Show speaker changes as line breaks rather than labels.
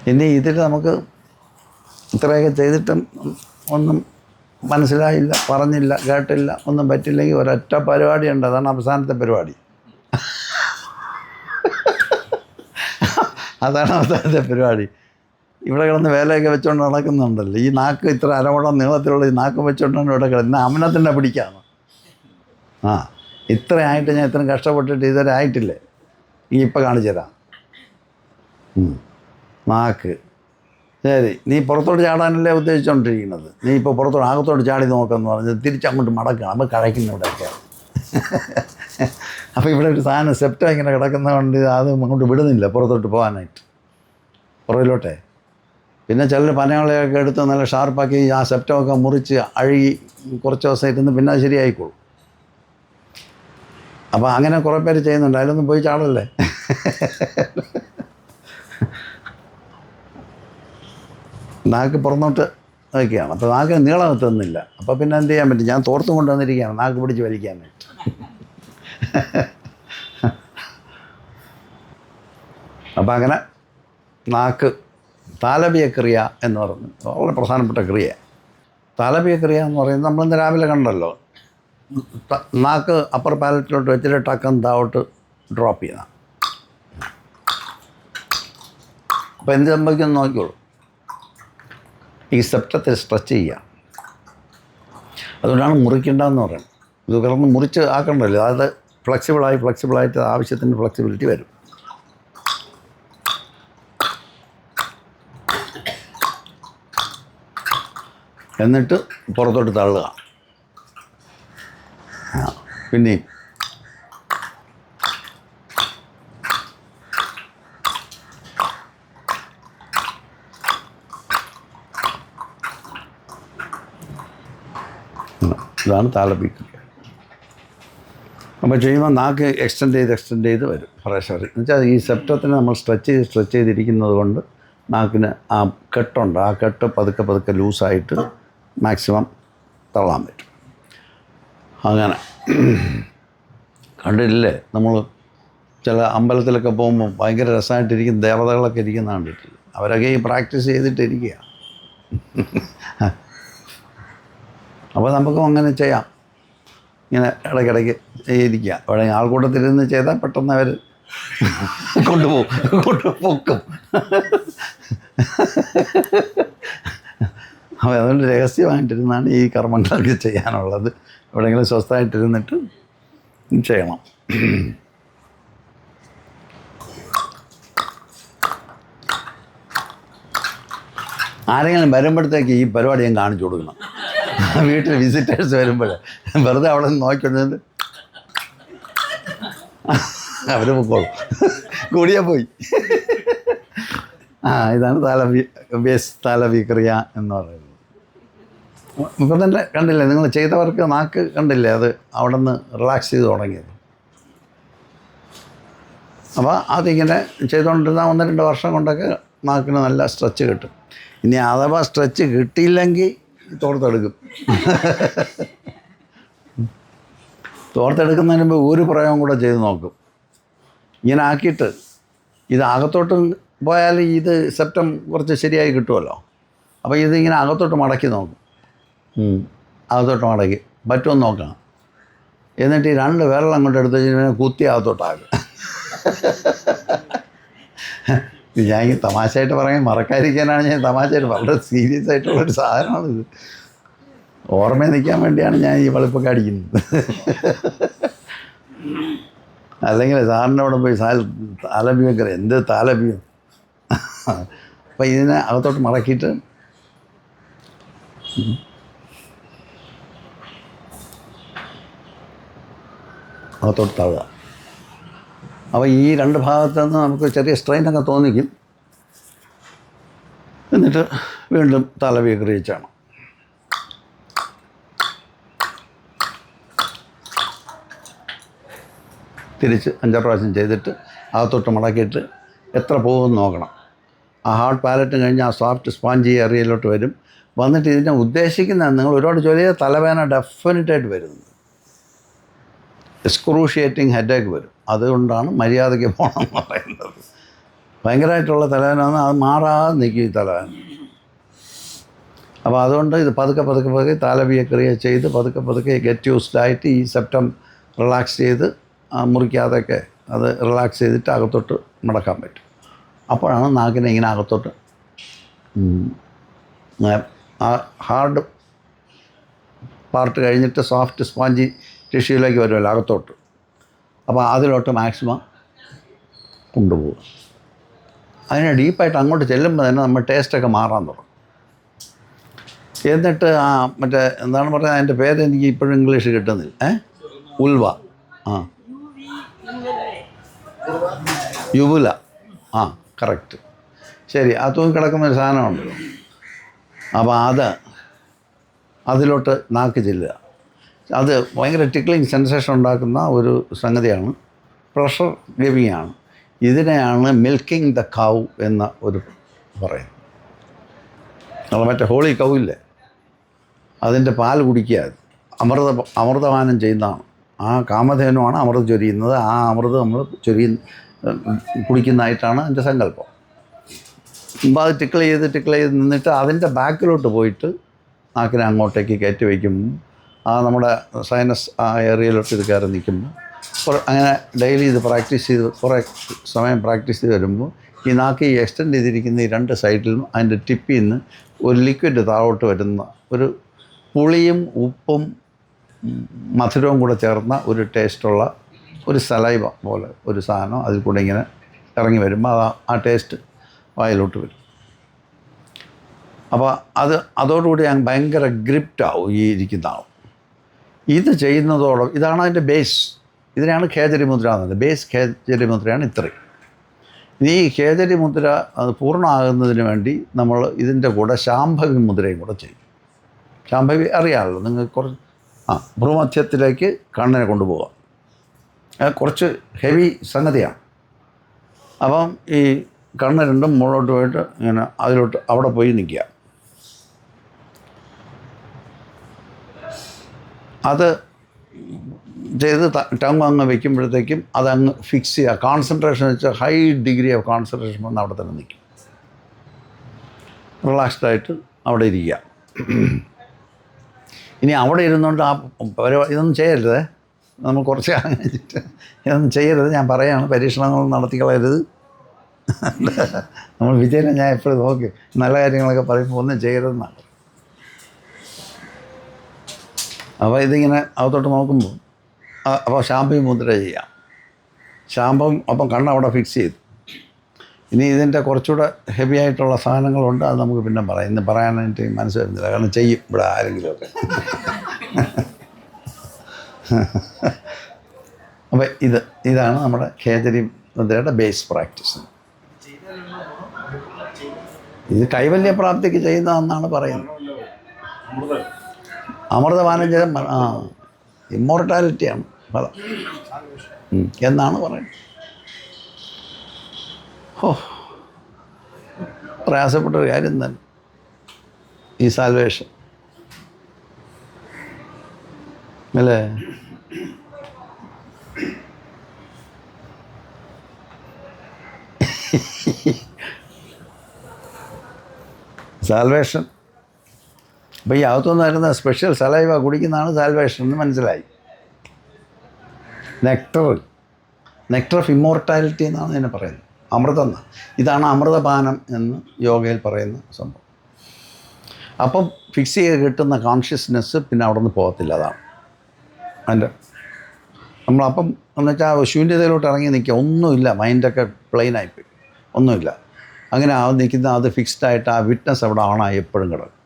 ഇനി ഇതിൽ നമുക്ക് ഇത്രയൊക്കെ ചെയ്തിട്ടും ഒന്നും മനസ്സിലായില്ല, പറഞ്ഞില്ല, കേട്ടില്ല, ഒന്നും പറ്റില്ലെങ്കിൽ ഒരൊറ്റ പരിപാടിയുണ്ട്. അതാണ് അവസാനത്തെ പരിപാടി. അതാണ് അവസാനത്തെ പരിപാടി. ഇവിടെ കിടന്ന് വേലയൊക്കെ വെച്ചുകൊണ്ട് നടക്കുന്നുണ്ടല്ലോ, ഈ നാക്ക് ഇത്ര അരമുളം നീളത്തിലുള്ള ഈ നാക്ക് വെച്ചുകൊണ്ടാണ് ഇവിടെ കിടന്ന് അമ്മനത്തിൻ്റെ പിടിക്കാന്ന്. ഇത്രയായിട്ട് ഞാൻ ഇത്രയും കഷ്ടപ്പെട്ടിട്ട് ഇതുവരെ ആയിട്ടില്ലേ? ഈ ഇപ്പം കാണിച്ചു തരാം. നാക്ക് ശരി, നീ പുറത്തോട്ട് ചാടാനല്ലേ ഉദ്ദേശിച്ചുകൊണ്ടിരിക്കുന്നത്. നീ ഇപ്പോൾ പുറത്തോട്ട് അകത്തോട്ട് ചാടി നോക്കാമെന്ന് പറഞ്ഞത് തിരിച്ചങ്ങോട്ട് മടക്കണം. അപ്പോൾ കഴിക്കുന്ന ഇവിടെയൊക്കെയാണ്. അപ്പോൾ ഇവിടെ ഒരു സാധനം സെപ്റ്റം ഇങ്ങനെ കിടക്കുന്നതുകൊണ്ട് അത് അങ്ങോട്ട് വിടുന്നില്ല പുറത്തോട്ട് പോകാനായിട്ട്, പുറകിലോട്ടെ. പിന്നെ ചിലർ പനകളെയൊക്കെ എടുത്ത് നല്ല ഷാർപ്പാക്കി ആ സെപ്റ്റമൊക്കെ മുറിച്ച് അഴുകി കുറച്ച് ദിവസം ഇരുന്ന് പിന്നെ അത് ശരിയായിക്കോളും. അപ്പോൾ അങ്ങനെ കുറേ പേര് ചെയ്യുന്നുണ്ട്. അതിലൊന്നും പോയി ചാടല്ലേ. നാക്ക് പുറന്നോട്ട് വയ്ക്കുകയാണ്. അപ്പോൾ നാക്ക് നീളം എത്തുന്നില്ല. അപ്പോൾ പിന്നെ എന്ത് ചെയ്യാൻ പറ്റും? ഞാൻ തോർത്തും കൊണ്ടുവന്നിരിക്കുകയാണ് നാക്ക് പിടിച്ച് വലിക്കാനായിട്ട്. അപ്പം അങ്ങനെ നാക്ക് താലബിയ ക്രിയ എന്ന് പറഞ്ഞു, വളരെ പ്രധാനപ്പെട്ട ക്രിയ. താലബിയ ക്രിയ എന്ന് പറയുന്നത് നമ്മളിന്ന് രാവിലെ കണ്ടല്ലോ, നാക്ക് അപ്പർ പാലറ്റിലോട്ട് വെച്ചിട്ട് ടക്കം താവോട്ട് ഡ്രോപ്പ് ചെയ്യണം. അപ്പോൾ എന്ത് സംഭവിക്കുമെന്ന് നോക്കിയോളൂ. ഈ സെപ്റ്റത്തിൽ സ്ട്രെച്ച് ചെയ്യുക. അതുകൊണ്ടാണ് മുറിക്കേണ്ടതെന്ന് പറയുന്നത്. ഇത് കിടന്ന് മുറിച്ച് ആക്കണ്ടല്ലോ, അത് ഫ്ലെക്സിബിളായിട്ട് ആവശ്യത്തിന് ഫ്ലെക്സിബിലിറ്റി വരും. എന്നിട്ട് പുറത്തോട്ട് തള്ളുക. പിന്നെയും ഇതാണ് താലബിയ ക്രിയ. അപ്പോൾ ചെയ്യുമ്പോൾ നാക്ക് എക്സ്റ്റെൻഡ് ചെയ്ത് വരും പ്രഷർ. എന്നുവെച്ചാൽ ഈ സെപ്റ്റത്തിന് നമ്മൾ സ്ട്രെച്ച് ചെയ്തിരിക്കുന്നത് കൊണ്ട് നാക്കിന് ആ കെട്ടുണ്ട്, ആ കെട്ട് പതുക്കെ ലൂസായിട്ട് മാക്സിമം തള്ളാൻ പറ്റും. അങ്ങനെ കണ്ടിട്ടില്ലേ, നമ്മൾ ചില അമ്പലത്തിലൊക്കെ പോകുമ്പോൾ ഭയങ്കര രസമായിട്ടിരിക്കും ദേവതകളൊക്കെ ഇരിക്കുന്ന കണ്ടിട്ടില്ല. അവരൊക്കെ ഈ പ്രാക്ടീസ് ചെയ്തിട്ടിരിക്കുക. അപ്പോൾ നമുക്കും അങ്ങനെ ചെയ്യാം. ഇങ്ങനെ ഇടയ്ക്കിടയ്ക്ക് ഇരിക്കുക. അവിടെ ആൾക്കൂട്ടത്തിലിരുന്ന് ചെയ്താൽ പെട്ടെന്ന് അവർ കൊണ്ടുപോക്കും. അപ്പോൾ അതുകൊണ്ട് രഹസ്യമായിട്ടിരുന്നാണ് ഈ കർമ്മങ്ങളൊക്കെ ചെയ്യാനുള്ളത്. എവിടെയെങ്കിലും സ്വസ്ഥമായിട്ടിരുന്നിട്ട് ചെയ്യണം. ആരെങ്കിലും വരുമ്പോഴത്തേക്ക് ഈ പരിപാടി ഞാൻ കാണിച്ചു കൊടുക്കണം. വീട്ടിൽ വിസിറ്റേഴ്സ് വരുമ്പോൾ വെറുതെ അവിടെ നിന്ന് നോക്കിക്കൊണ്ടിരുന്നത് അവർ പൊക്കോളും, കൂടിയാൽ പോയി. ഇതാണ് താലബിയ ക്രിയ എന്ന് പറയുന്നത്. ഇപ്പം തന്നെ കണ്ടില്ലേ, നിങ്ങൾ ചെയ്തവർക്ക് നാക്ക് കണ്ടില്ലേ, അത് അവിടെ നിന്ന് റിലാക്സ് ചെയ്ത് തുടങ്ങിയത്. അപ്പോൾ അതിങ്ങനെ ചെയ്തുകൊണ്ടിരുന്ന 1-2 വർഷം കൊണ്ടൊക്കെ നാക്കിന് നല്ല സ്ട്രെച്ച് കിട്ടും. ഇനി അഥവാ സ്ട്രെച്ച് കിട്ടിയില്ലെങ്കിൽ തോർത്തെടുക്കും. തോർത്തെടുക്കുന്നതിന് മുമ്പ് ഒരു പ്രയോഗം കൂടെ ചെയ്ത് നോക്കും. ഇങ്ങനെ ആക്കിയിട്ട് ഇത് അകത്തോട്ട് പോയാൽ ഇത് സെപ്റ്റം കുറച്ച് ശരിയായി കിട്ടുമല്ലോ. അപ്പോൾ ഇതിങ്ങനെ അകത്തോട്ട് മടക്കി നോക്കും. അകത്തോട്ട് മടക്കി പറ്റുമെന്ന് നോക്കണം. എന്നിട്ട് ഈ 2 വിരൽ അങ്ങോട്ട് എടുത്ത് കഴിഞ്ഞാൽ കുത്തി അകത്തോട്ടാകും. ഞാൻ ഈ തമാശയായിട്ട് പറയാൻ മറക്കാതിരിക്കാനാണ് ഞാൻ തമാശയായിട്ട്, വളരെ സീരിയസ് ആയിട്ടുള്ളൊരു സാധനമാണിത്. ഓർമ്മയിൽ നിൽക്കാൻ വേണ്ടിയാണ് ഞാൻ ഈ വെളുപ്പൊക്കെ അടിക്കുന്നത്. അല്ലെങ്കിൽ സാറിൻ്റെ അവിടെ പോയി താലബിയൊക്കെ എന്ത് താലബിയും. അപ്പം ഇതിനെ അകത്തോട്ട് മടക്കിയിട്ട് അകത്തോട്ട് തള്ളുക. അപ്പോൾ ഈ 2 ഭാഗത്തു നിന്ന് നമുക്ക് ചെറിയ സ്ട്രെയിനൊക്കെ തോന്നിക്കും. എന്നിട്ട് വീണ്ടും താലബിയ ക്രിയ ചെയ്യണം. തിരിച്ച് 5 പ്രാവശ്യം ചെയ്തിട്ട് അകത്തോട്ട് മടക്കിയിട്ട് എത്ര പോകുമെന്ന് നോക്കണം. ആ ഹാർഡ് പാലറ്റും കഴിഞ്ഞ് ആ സോഫ്റ്റ് സ്പോഞ്ചി ഏരിയയിലോട്ട് വരും. വന്നിട്ട് ഇതിനെ ഉദ്ദേശിക്കുന്ന നിങ്ങൾ ഒരുപാട് ജോലി ചെയ്താൽ തലവേദന ഡെഫിനറ്റായിട്ട് വരുന്നത്, എക്സ്ക്രൂഷിയേറ്റിംഗ് ഹെഡേക്ക് വരും. അതുകൊണ്ടാണ് മര്യാദയ്ക്ക് പോകണം എന്ന് പറയുന്നത്. ഭയങ്കരമായിട്ടുള്ള തലവേദന, അത് മാറാതെ നിൽക്കും ഈ തലവേദന. അപ്പോൾ അതുകൊണ്ട് ഇത് പതുക്കെ താലവ്യ ക്രിയ ചെയ്ത് പതുക്കെ ഗെറ്റ് യൂസ്ഡ് ആയിട്ട് ഈ സെപ്റ്റം റിലാക്സ് ചെയ്ത് മുറിക്കാതെയൊക്കെ അത് റിലാക്സ് ചെയ്തിട്ട് അകത്തോട്ട് മടക്കാൻ പറ്റും. അപ്പോഴാണ് നാക്കിനെ ഇങ്ങനെ അകത്തോട്ട് ആ ഹാർഡ് പാർട്ട് കഴിഞ്ഞിട്ട് സോഫ്റ്റ് സ്പോഞ്ചി ടിഷ്യൂലേക്ക് വരുമല്ലോ അകത്തോട്ട്. അപ്പോൾ അതിലോട്ട് മാക്സിമം കൊണ്ടുപോകും. അതിനെ ഡീപ്പായിട്ട് അങ്ങോട്ട് ചെല്ലുമ്പോൾ തന്നെ നമ്മൾ ടേസ്റ്റൊക്കെ മാറാൻ തുടങ്ങും. എന്നിട്ട് മറ്റേ എന്താണ് പറയുക, അതിൻ്റെ പേര് എനിക്ക് ഇപ്പോഴും ഇംഗ്ലീഷ് കിട്ടുന്നില്ല. ഉൽവ, യുബുല, കറക്റ്റ്, ശരി. ആ തൂങ്ങി കിടക്കുന്ന ഒരു സാധനമുണ്ടല്ലോ, അപ്പോൾ അതിലോട്ട് നാക്ക് ചെല്ലുക. അത് ഭയങ്കര ടിക്ലിങ് സെൻസേഷൻ ഉണ്ടാക്കുന്ന ഒരു സംഗതിയാണ്, പ്രഷർ ഗിവിങ് ആണ്. ഇതിനെയാണ് മിൽക്കിംഗ് ദ കൗ എന്ന ഒരു പറയുന്നത്. നമ്മൾ മറ്റേ ഹോളി കൗ ഇല്ലേ, അതിൻ്റെ പാൽ കുടിക്കുക, അമൃതപാനം ചെയ്യുന്നതാണ്. ആ കാമധേനുവാണ് അമൃതം ചൊരിയുന്നത്. ആ അമൃതം നമ്മൾ കുടിക്കുന്നതായിട്ടാണ് എൻ്റെ സങ്കല്പം. അപ്പോൾ അത് ടിക്കിൾ ചെയ്ത് നിന്നിട്ട് അതിൻ്റെ ബാക്കിലോട്ട് പോയിട്ട് നാക്കിനെ അങ്ങോട്ടേക്ക് കയറ്റി വയ്ക്കുമ്പോൾ നമ്മുടെ സൈനസ് ആ ഏരിയയിലോട്ട് ഇത് കയറി നിൽക്കുമ്പോൾ അങ്ങനെ ഡെയിലി ഇത് പ്രാക്ടീസ് ചെയ്ത് കുറേ സമയം പ്രാക്ടീസ് ചെയ്ത് വരുമ്പോൾ ഈ നാക്ക് ഈ എക്സ്റ്റെൻഡ് ചെയ്തിരിക്കുന്ന ഈ രണ്ട് സൈഡിലും അതിൻ്റെ ടിപ്പിൽ നിന്ന് ഒരു ലിക്വിഡ് താഴോട്ട് വരുന്ന ഒരു പുളിയും ഉപ്പും മധുരവും കൂടെ ചേർന്ന ഒരു ടേസ്റ്റുള്ള ഒരു സലൈവ പോലെ ഒരു സാധനം അതിൽ കൂടെ ഇങ്ങനെ ഇറങ്ങി വരുമ്പോൾ ആ ടേസ്റ്റ് വായിലോട്ട് വരും. അപ്പോൾ അതോടുകൂടി ഞാൻ ഭയങ്കര ഗ്രിപ്റ്റാവും ഈ ഇരിക്കുന്ന ആൾ. ഇത് ചെയ്യുന്നതോളം ഇതാണ് അതിൻ്റെ ബേസ്. ഇതിനാണ് ഖേചരി മുദ്ര എന്നത്. ബേസ് ഖേചരി മുദ്രയാണ് ഇത്രയും. ഇനി ഈ ഖേചരി മുദ്ര അത് പൂർണ്ണമാകുന്നതിന് വേണ്ടി നമ്മൾ ഇതിൻ്റെ കൂടെ ശാംഭവി മുദ്രയും കൂടെ ചെയ്യും. ശാംഭവി അറിയാമല്ലോ നിങ്ങൾക്ക്. കുറച്ച് ഭ്രൂമധ്യത്തിലേക്ക് കണ്ണിനെ കൊണ്ടുപോകാം. കുറച്ച് ഹെവി സംഗതിയാണ്. അപ്പം ഈ കണ്ണ് രണ്ടും മുകളിലോട്ട് പോയിട്ട് ഇങ്ങനെ അതിലോട്ട് അവിടെ പോയി നിൽക്കുക. അത് ചെയ്ത് ടങ് അങ്ങ് വയ്ക്കുമ്പോഴത്തേക്കും അതങ്ങ് ഫിക്സ് ചെയ്യുക. കോൺസെൻട്രേഷൻ വെച്ചാൽ ഹൈ ഡിഗ്രി ഓഫ് കോൺസെൻട്രേഷൻ വന്ന് അവിടെ തന്നെ നിൽക്കും. റിലാക്സ്ഡായിട്ട് അവിടെ ഇരിക്കുക. ഇനി അവിടെ ഇരുന്നുകൊണ്ട് ഇതൊന്നും ചെയ്യരുത്. നമ്മൾ കുറച്ച് കഴിഞ്ഞിട്ട് ഇതൊന്നും ചെയ്യരുത്. ഞാൻ പറയുകയാണ്, പരീക്ഷണങ്ങൾ നടത്തിക്കളയരുത്. നമ്മൾ വിജയനെ ഞാൻ എപ്പോഴും നോക്കി നല്ല കാര്യങ്ങളൊക്കെ പറയുമ്പോൾ ഒന്നും ചെയ്യരുതെന്നാണ്. അപ്പോൾ ഇതിങ്ങനെ അകത്തോട്ട് നോക്കുമ്പോൾ അപ്പോൾ ശാംഭവി മുദ്ര ചെയ്യാം. ശാംഭവം അപ്പം കണ്ണവിടെ ഫിക്സ് ചെയ്തു. ഇനി ഇതിൻ്റെ കുറച്ചുകൂടെ ഹെവി ആയിട്ടുള്ള സാധനങ്ങളുണ്ട്. അത് നമുക്ക് പിന്നെ പറയാം. ഇന്ന് പറയാനായിട്ട് മനസ്സ് വരുന്നില്ല, കാരണം ചെയ്യും ഇവിടെ ആരെങ്കിലുമൊക്കെ. അപ്പോൾ ഇതാണ് നമ്മുടെ ഖേചരി മുദ്രയുടെ ബേസ് പ്രാക്ടീസ്. ഇത് കൈവല്യപ്രാപ്തിക്ക് ചെയ്യുന്നതെന്നാണ് പറയുന്നത്. അമൃതപാനം ചെയ്ത ഇമ്മോർട്ടാലിറ്റിയാണ് ഫലം എന്നാണ് പറയുന്നത്. പ്രയാസപ്പെട്ടൊരു കാര്യം തന്നെ ഈ സാൽവേഷൻ അല്ലേ. സാൽവേഷൻ അപ്പോൾ ഈ അകത്തുനിന്ന് വരുന്ന സ്പെഷ്യൽ സലൈവ കുടിക്കുന്നതാണ് സാൽവേഷൻ എന്ന് മനസ്സിലായി. നെക്ടർ ഓഫ് ഇമ്മോർട്ടാലിറ്റി എന്നാണ് ഇതിനെ പറയുന്നത്. അമൃതം എന്നാണ്. ഇതാണ് അമൃതപാനം എന്ന് യോഗയിൽ പറയുന്ന സംഭവം. അപ്പം ഫിക്സ് ചെയ്ത് കിട്ടുന്ന കോൺഷ്യസ്നെസ് പിന്നെ അവിടെ നിന്ന് പോകത്തില്ല. അതാണ് അതിൻ്റെ നമ്മളപ്പം എന്ന് വെച്ചാൽ ശൂന്യതയിലോട്ട് ഇറങ്ങി നിൽക്കുക. ഒന്നുമില്ല, മൈൻഡൊക്കെ പ്ലെയിനായിപ്പോയി, ഒന്നുമില്ല. അങ്ങനെ നിൽക്കുന്ന അത് ഫിക്സ്ഡായിട്ട് ആ വിറ്റ്നസ് അവിടെ ഓണായി എപ്പോഴും കിടക്കും.